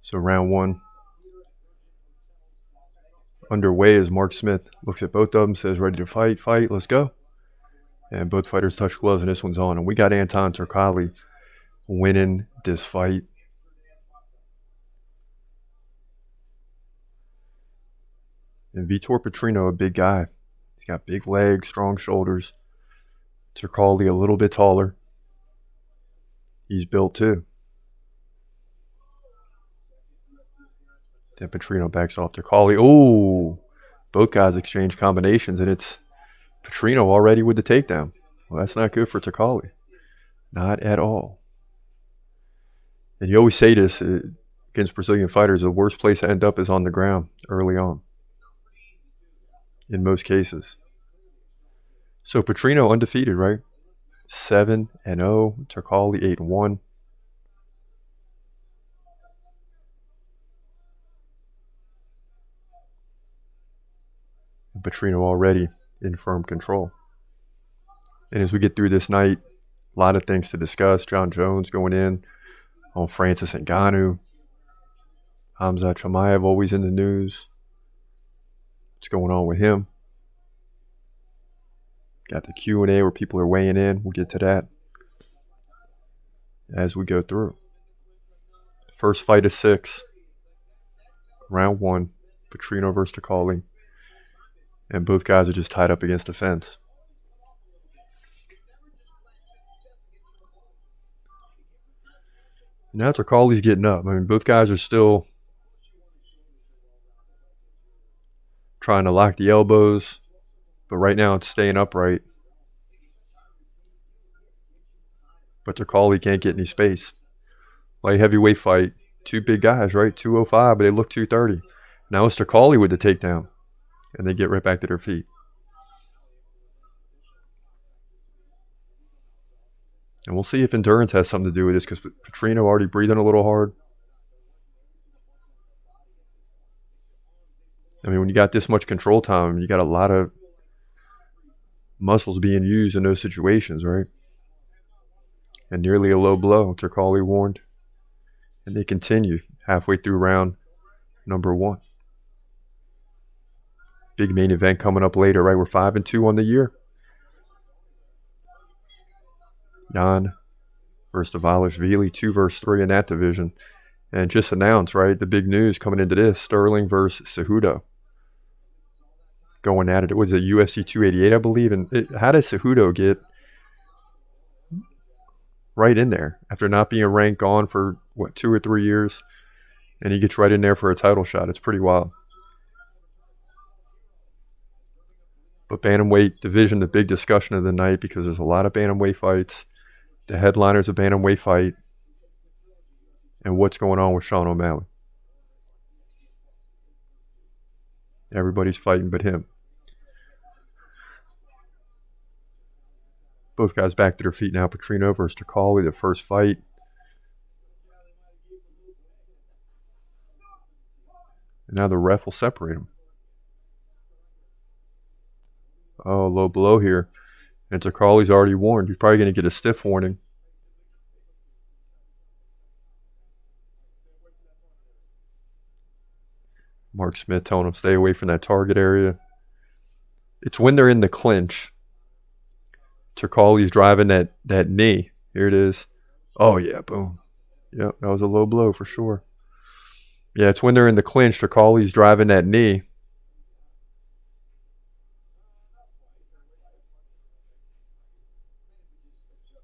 So round one underway as Mark Smith looks at both of them, says ready to fight, let's go. And both fighters touch gloves, and this one's on. And we got Anton Turkalj winning this fight. And Vitor Petrino, a big guy. He's got big legs, strong shoulders. Turkalj a little bit taller. He's built too. Then Petrino backs off Turkalj. Oh, both guys exchange combinations, and it's Petrino already with the takedown. Well, that's not good for Turkalj. Not at all. And you always say this against Brazilian fighters, the worst place to end up is on the ground early on. In most cases. So Petrino undefeated, right? 7-0. Turkalj 8-1. Petrino already in firm control. And as we get through this night, a lot of things to discuss. John Jones going in on Francis Ngannou. Hamza Chimaev always in the news. What's going on with him? Got the Q&A where people are weighing in. We'll get to that as we go through. First fight of 6. Round 1. Petrino versus Turkalj. And both guys are just tied up against the fence. Now Turkalj's getting up. I mean, both guys are still trying to lock the elbows. But right now it's staying upright. But Turkalj can't get any space. Light heavyweight fight. Two big guys, right? 205, but they look 230. Now it's Turkalj with the takedown. And they get right back to their feet. And we'll see if endurance has something to do with this, because Petrino already breathing a little hard. I mean, when you got this much control time, you got a lot of muscles being used in those situations, right? And nearly a low blow. Turkalj warned. And they continue halfway through round number 1. Big main event coming up later, right? We're 5-2 on the year. Jan versus Dvalishvili, 2-3 in that division. And just announced, right, the big news coming into this, Sterling versus Cejudo. Going at it. It was a UFC 288, I believe. And how does Cejudo get right in there after not being ranked on for, 2 or 3 years? And he gets right in there for a title shot. It's pretty wild. But bantamweight division, the big discussion of the night, because there's a lot of bantamweight fights. The headliner's a bantamweight fight. And what's going on with Sean O'Malley? Everybody's fighting but him. Both guys back to their feet now. Petrino versus Turkalj, the first fight. And now the ref will separate them. Oh, low blow here. And Turkalj's already warned. He's probably going to get a stiff warning. Mark Smith telling him stay away from that target area. It's when they're in the clinch. Turkalj's driving that knee. Here it is. Oh, yeah, boom. Yep, that was a low blow for sure. Yeah, it's when they're in the clinch. Turkalj's driving that knee.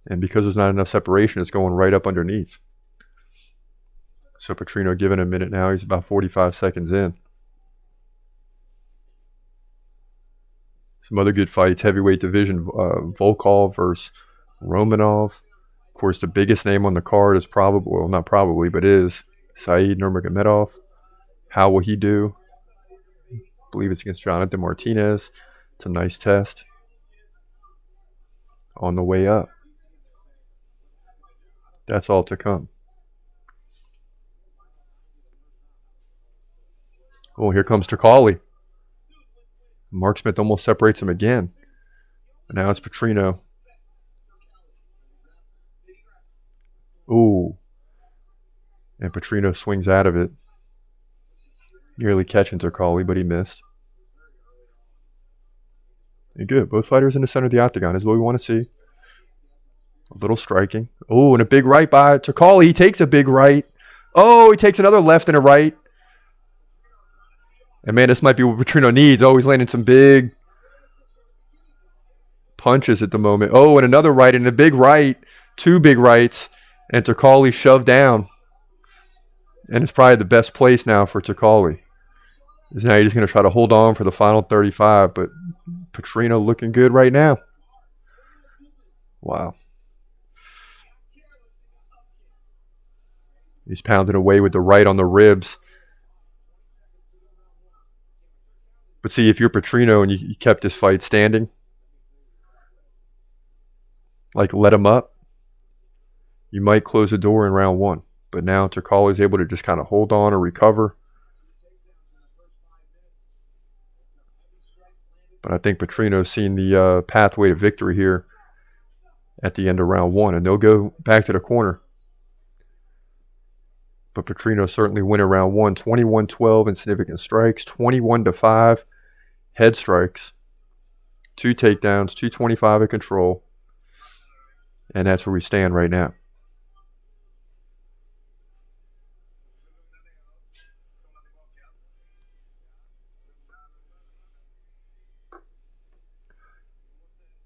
And because there's not enough separation, it's going right up underneath. So Petrino giving a minute now. He's about 45 seconds in. Some other good fights. Heavyweight division. Volkov versus Romanov. Of course, the biggest name on the card is probably, well, not probably, but is Said Nurmagomedov. How will he do? I believe it's against Jonathan Martinez. It's a nice test. On the way up. That's all to come. Oh, here comes Turkalj. Mark Smith almost separates him again. But now it's Petrino. Ooh. And Petrino swings out of it, nearly catching Turkalj, but he missed. And good. Both fighters in the center of the octagon is what we want to see. A little striking. Oh, and a big right by Turkalj. He takes a big right. Oh, he takes another left and a right. And man, this might be what Petrino needs. Oh, he's landing some big punches at the moment. Oh, and another right and a big right. Two big rights. And Turkalj shoved down. And it's probably the best place now for Turkalj. Is now he's going to try to hold on for the final 35. But Petrino looking good right now. Wow. He's pounding away with the right on the ribs. But see, if you're Petrino and you kept this fight standing, like let him up, you might close the door in round one. But now Turkalj is able to just kind of hold on or recover. But I think Petrino's seen the pathway to victory here at the end of round one. And they'll go back to the corner. But Petrino certainly winning round one. 21-12 in significant strikes. 21-5 head strikes. 2 takedowns. 225 at control. And that's where we stand right now.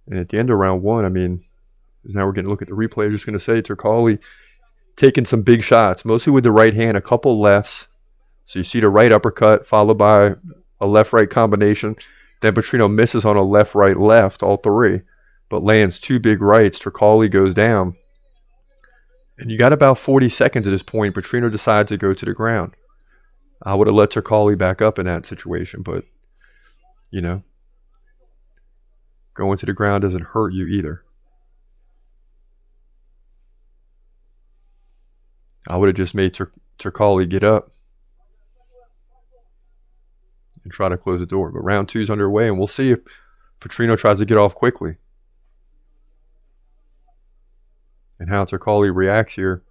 And at the end of round one, I mean, now we're going to look at the replay. I'm just going to say Turkalj taking some big shots, mostly with the right hand, a couple lefts. So you see the right uppercut followed by a left-right combination. Then Petrino misses on a left-right-left, all three, but lands 2 big rights. Turkalj goes down. And you got about 40 seconds at this point. Petrino decides to go to the ground. I would have let Turkalj back up in that situation, but, you know, going to the ground doesn't hurt you either. I would have just made Turkalj get up and try to close the door. But round 2 is underway, and we'll see if Petrino tries to get off quickly. And how Turkalj reacts here.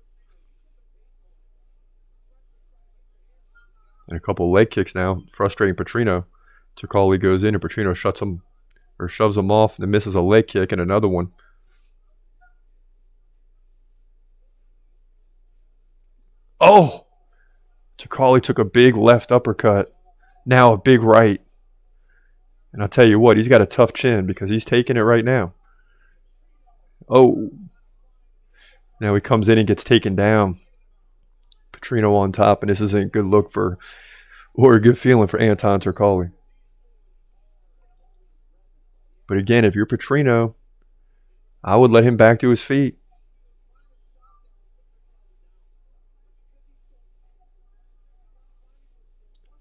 And a couple leg kicks now, frustrating Petrino. Turkalj goes in, and Petrino shuts him or shoves him off, and then misses a leg kick and another one. Oh! Turkalj took a big left uppercut. Now a big right. And I'll tell you what, he's got a tough chin because he's taking it right now. Oh. Now he comes in and gets taken down. Petrino on top, and this isn't a good look for, or a good feeling for Anton Turkalj. But again, if you're Petrino, I would let him back to his feet.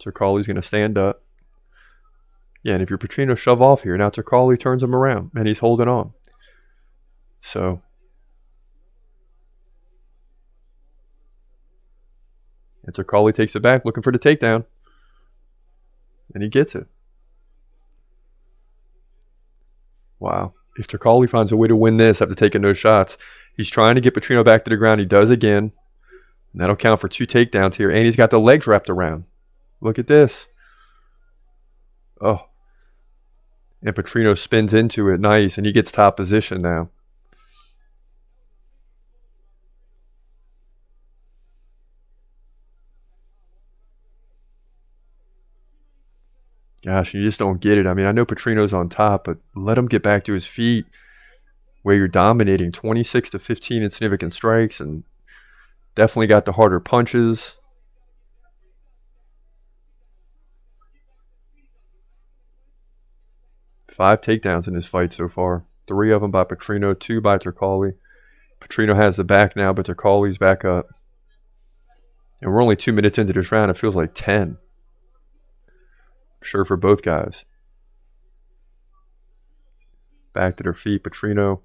Turkalj's going to stand up. Yeah, and if you're Petrino, shove off here. Now Turkalj turns him around, and he's holding on. So, and Turkalj takes it back, looking for the takedown. And he gets it. Wow. If Turkalj finds a way to win this after taking those shots, he's trying to get Petrino back to the ground. He does again. And that'll count for 2 takedowns here. And he's got the legs wrapped around. Look at this. Oh. And Petrino spins into it. Nice. And he gets top position now. Gosh, you just don't get it. I mean, I know Petrino's on top, but let him get back to his feet where you're dominating. 26-15 in significant strikes, and definitely got the harder punches. Five takedowns in this fight so far. 3 of them by Petrino, 2 by Turkalj. Petrino has the back now, but Turkalj's back up. And we're only 2 minutes into this round. It feels like 10. Sure for both guys. Back to their feet. Petrino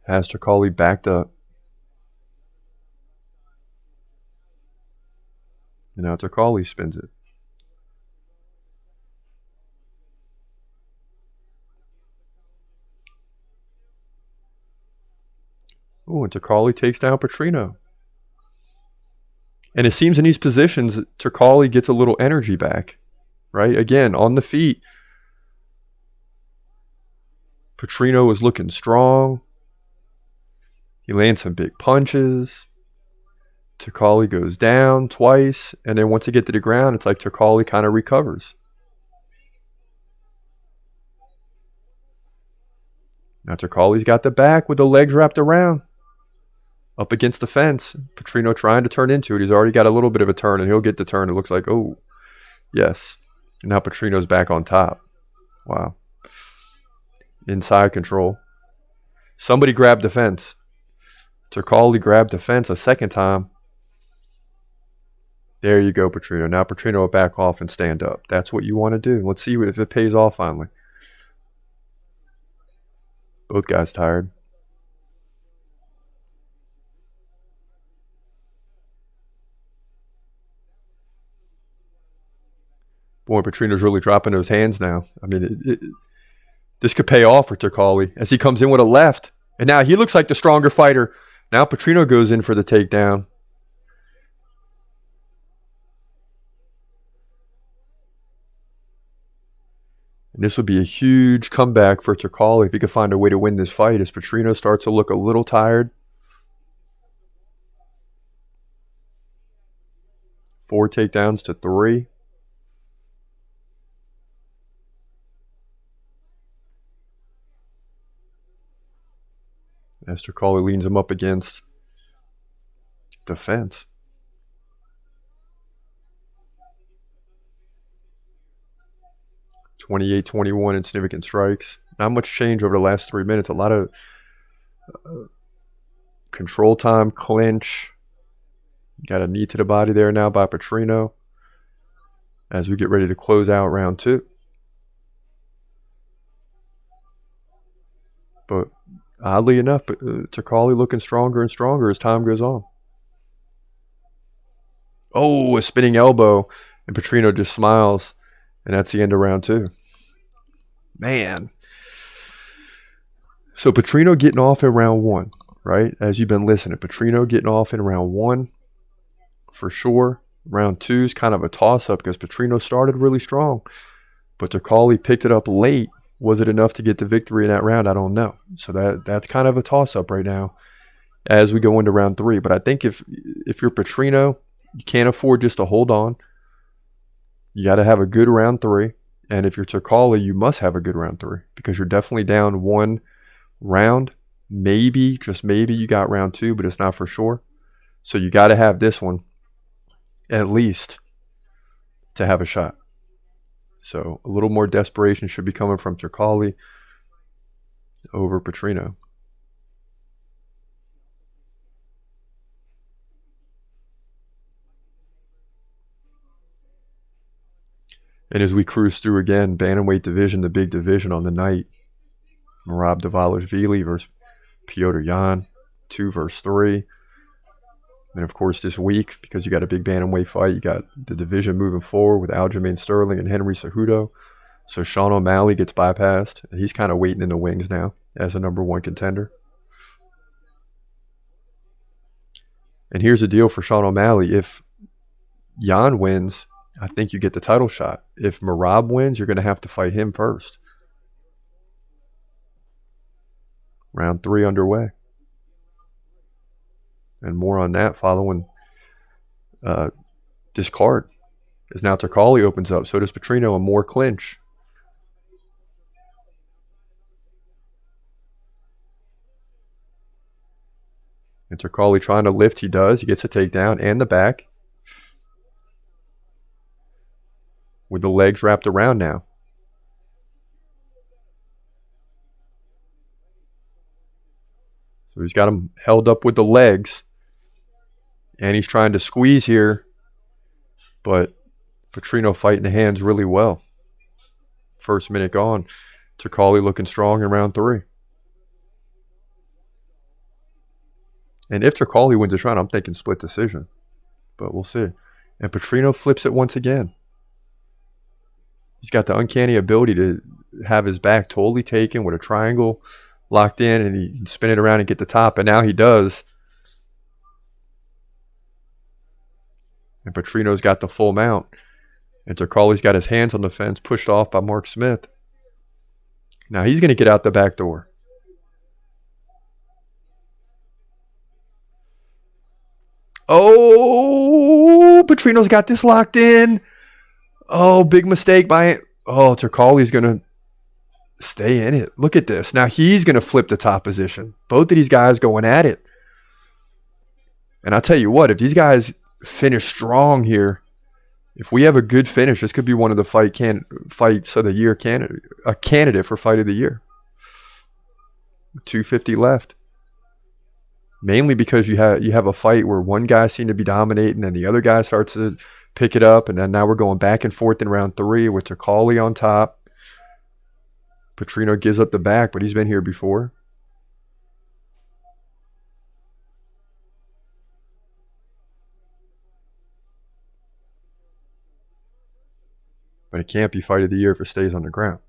has Turkalj backed up. And now Turkalj spins it. Oh, and Turkalj takes down Petrino. And it seems in these positions, Turkalj gets a little energy back, right? Again, on the feet. Petrino was looking strong. He lands some big punches. Turkalj goes down twice. And then once he gets to the ground, it's like Turkalj kind of recovers. Now Turkalj's got the back with the legs wrapped around. Up against the fence. Petrino trying to turn into it. He's already got a little bit of a turn, and he'll get the turn. It looks like, oh, yes. And now Petrino's back on top. Wow. Inside control. Somebody grabbed the fence. Turkalj grabbed the fence a second time. There you go, Petrino. Now Petrino will back off and stand up. That's what you want to do. Let's see if it pays off finally. Both guys tired. Boy, Petrino's really dropping those hands now. I mean, this could pay off for Turkalj as he comes in with a left. And now he looks like the stronger fighter. Now Petrino goes in for the takedown. And this would be a huge comeback for Turkalj if he could find a way to win this fight as Petrino starts to look a little tired. 4 takedowns to 3. As Turkalj leans him up against the fence. (28-21) in significant strikes. Not much change over the last 3 minutes. A lot of control time, clinch. Got a knee to the body there now by Petrino as we get ready to close out round 2. But oddly enough, Turkalj looking stronger and stronger as time goes on. Oh, a spinning elbow. And Petrino just smiles. And that's the end of round 2. Man. So Petrino getting off in round 1, right? As you've been listening. Petrino getting off in round 1 for sure. Round 2 is kind of a toss-up because Petrino started really strong. But Turkalj picked it up late. Was it enough to get the victory in that round? I don't know. So that's kind of a toss-up right now as we go into round 3. But I think if you're Petrino, you can't afford just to hold on. You got to have a good round 3. And if you're Turkalj, you must have a good round 3 because you're definitely down 1 round. Maybe, just maybe, you got round 2, but it's not for sure. So you got to have this one at least to have a shot. So a little more desperation should be coming from Turkalj over Petrino. And as we cruise through again, bantamweight division, the big division on the night, Merab Dvalishvili versus Petr Yan, 2 versus 3. And of course this week, because you got a big bantamweight fight, you got the division moving forward with Aljamain Sterling and Henry Cejudo. So Sean O'Malley gets bypassed. He's kind of waiting in the wings now as a number 1 contender. And here's the deal for Sean O'Malley. If Yan wins, I think you get the title shot. If Merab wins, you're going to have to fight him first. Round 3 underway. And more on that following this card. As now Turkalj opens up. So does Petrino, and more clinch. And Turkalj trying to lift. He does. He gets a takedown and the back. With the legs wrapped around now. So he's got him held up with the legs. And he's trying to squeeze here. But Petrino fighting the hands really well. First minute gone. Turkalj looking strong in round 3. And if Turkalj wins this round, I'm thinking split decision. But we'll see. And Petrino flips it once again. He's got the uncanny ability to have his back totally taken with a triangle locked in, and he can spin it around and get the top, and now he does. And Petrino's got the full mount. And Turkalj's got his hands on the fence, pushed off by Mark Smith. Now he's going to get out the back door. Oh, Petrino's got this locked in. Oh, big mistake by... Oh, Turkalj's going to stay in it. Look at this. Now he's going to flip the top position. Both of these guys going at it. And I'll tell you what, if these guys finish strong here, if we have a good finish, this could be one of the fights of the year, a candidate for fight of the year. 250 left. Mainly because you have a fight where one guy seemed to be dominating and the other guy starts to pick it up, and then now we're going back and forth in round 3 with Turkalj on top. Petrino gives up the back, but he's been here before. But it can't be fight of the year if it stays on the ground.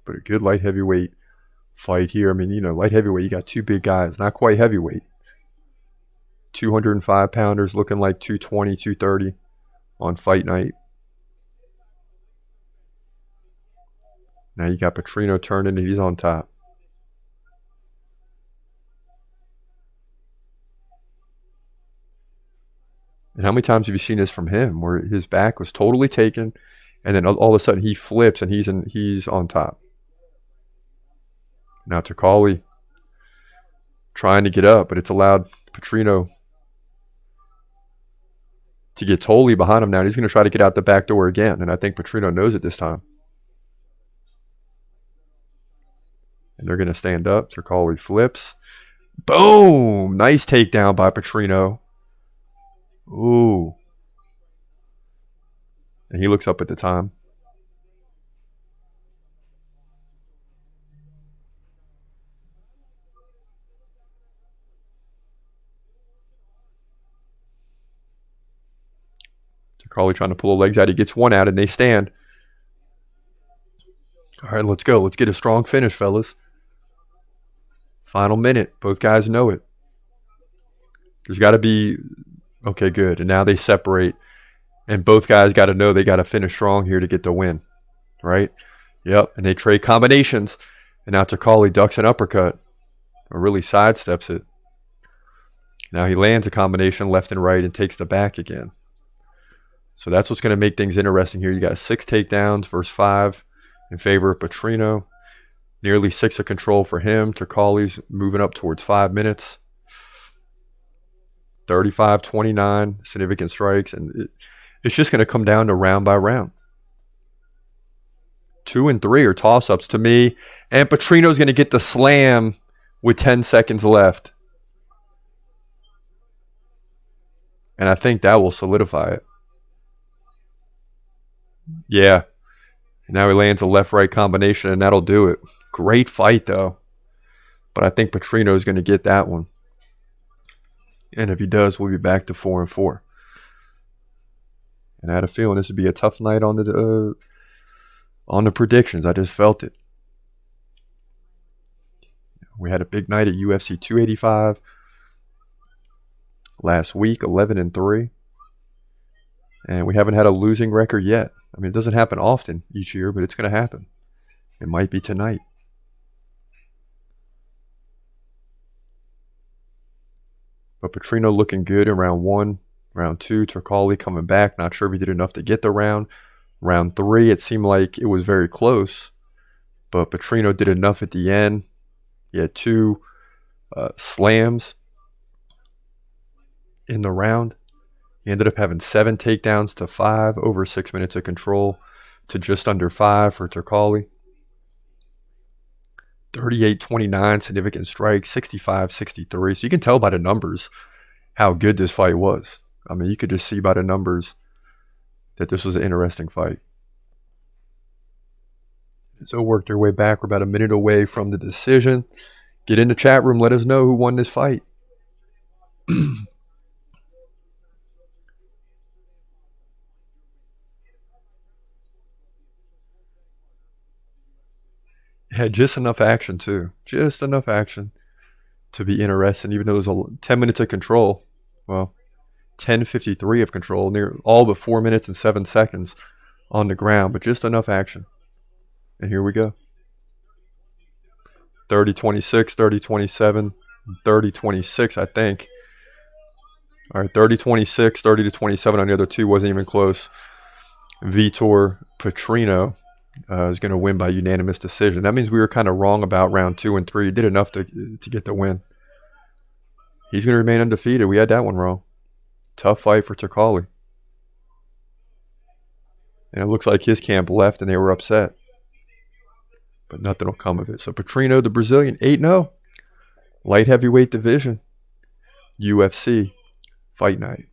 But a good light heavyweight fight here. I mean, light heavyweight, you got two big guys. Not quite heavyweight. 205 pounders looking like 220, 230 on fight night. Now you got Petrino turning and he's on top. And how many times have you seen this from him where his back was totally taken and then all of a sudden he flips and he's on top? Now Turkalj trying to get up, but it's allowed Petrino to get totally behind him now. He's going to try to get out the back door again, and I think Petrino knows it this time. And they're going to stand up. Turkalj flips. Boom! Nice takedown by Petrino. Ooh. And he looks up at the time. Turkalj trying to pull the legs out. He gets one out and they stand. All right, let's go. Let's get a strong finish, fellas. Final minute. Both guys know it. There's got to be... Okay, good. And now they separate. And both guys got to know they got to finish strong here to get the win. Right? Yep. And they trade combinations. And now Turkalj ducks an uppercut. Or really sidesteps it. Now he lands a combination left and right and takes the back again. So that's what's going to make things interesting here. You got 6 takedowns versus 5 in favor of Petrino. Nearly 6 of control for him. Turkalj's moving up towards 5 minutes. 35-29 significant strikes. And it's just going to come down to round by round. 2 and 3 are toss-ups to me. And Petrino's going to get the slam with 10 seconds left. And I think that will solidify it. Yeah. And now he lands a left-right combination, and that'll do it. Great fight, though. But I think Petrino is going to get that one. And if he does, we'll be back to 4-4. And I had a feeling this would be a tough night on the predictions. I just felt it. We had a big night at UFC 285 last week, 11-3. And we haven't had a losing record yet. I mean, it doesn't happen often each year, but it's going to happen. It might be tonight. But Petrino looking good in round 1. Round 2, Turkalj coming back. Not sure if he did enough to get the round. Round 3, it seemed like it was very close. But Petrino did enough at the end. He had 2 slams in the round. He ended up having 7 takedowns to 5, over 6 minutes of control to just under 5 for Turkalj. 38-29 significant strike, 65-63. So you can tell by the numbers how good this fight was. I mean, you could just see by the numbers that this was an interesting fight. So work their way back. We're about a minute away from the decision. Get in the chat room. Let us know who won this fight. Had just enough action too. Just enough action to be interesting, even though it was 10 minutes of control. Well, 10:53 of control, near all but 4 minutes and 7 seconds on the ground, but just enough action. And here we go. 30-26, 30-27, 30-26, I think. All right, 30-26, 30-27 on the other two. Wasn't even close. Vitor Petrino is going to win by unanimous decision. That means we were kind of wrong about round 2 and 3. He did enough to get the win. He's going to remain undefeated. We had that one wrong. Tough fight for Turkalj. And it looks like his camp left and they were upset. But nothing will come of it. So Petrino, the Brazilian, 8-0. Light heavyweight division. UFC Fight Night.